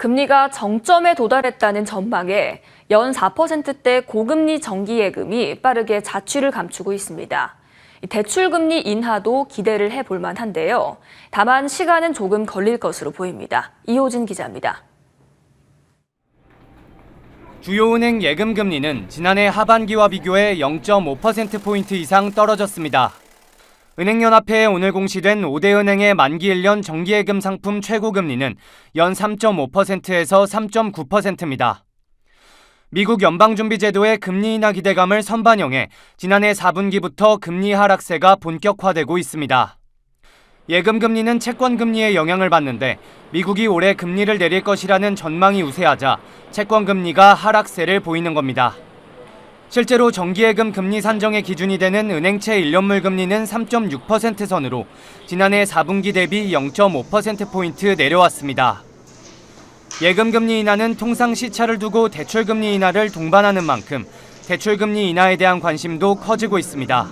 금리가 정점에 도달했다는 전망에 연 4%대 고금리 정기예금이 빠르게 자취를 감추고 있습니다. 대출금리 인하도 기대를 해볼 만한데요. 다만 시간은 조금 걸릴 것으로 보입니다. 이호진 기자입니다. 주요 은행 예금 금리는 지난해 하반기와 비교해 0.5%포인트 이상 떨어졌습니다. 은행연합회에 오늘 공시된 5대 은행의 만기 1년 정기예금 상품 최고금리는 연 3.5%에서 3.9%입니다. 미국 연방준비제도의 금리 인하 기대감을 선반영해 지난해 4분기부터 금리 하락세가 본격화되고 있습니다. 예금 금리는 채권 금리에 영향을 받는데 미국이 올해 금리를 내릴 것이라는 전망이 우세하자 채권 금리가 하락세를 보이는 겁니다. 실제로 정기예금 금리 산정의 기준이 되는 은행채 1년물 금리는 3.6% 선으로 지난해 4분기 대비 0.5%포인트 내려왔습니다. 예금 금리 인하는 통상 시차를 두고 대출 금리 인하를 동반하는 만큼 대출 금리 인하에 대한 관심도 커지고 있습니다.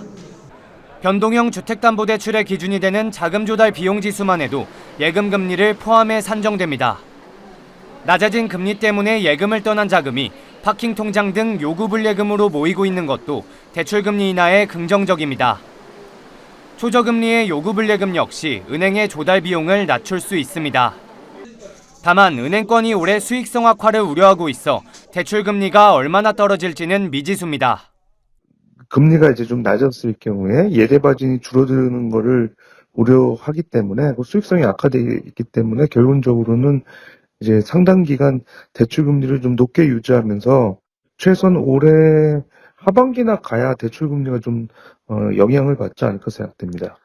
변동형 주택담보대출의 기준이 되는 자금 조달 비용 지수만 해도 예금 금리를 포함해 산정됩니다. 낮아진 금리 때문에 예금을 떠난 자금이 파킹 통장 등 요구불예금으로 모이고 있는 것도 대출금리 인하에 긍정적입니다. 초저금리의 요구불예금 역시 은행의 조달 비용을 낮출 수 있습니다. 다만 은행권이 올해 수익성 악화를 우려하고 있어 대출금리가 얼마나 떨어질지는 미지수입니다. 금리가 이제 좀 낮았을 경우에 예대 마진이 줄어드는 거를 우려하기 때문에 수익성이 악화되어 있기 때문에 결론적으로는 이제 상당 기간 대출 금리를 좀 높게 유지하면서 최소한 올해 하반기나 가야 대출 금리가 좀 영향을 받지 않을까 생각됩니다.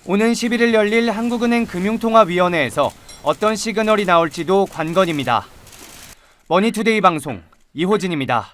오는 11일 열릴 한국은행 금융통화위원회에서 어떤 시그널이 나올지도 관건입니다. 머니투데이 방송 이호진입니다.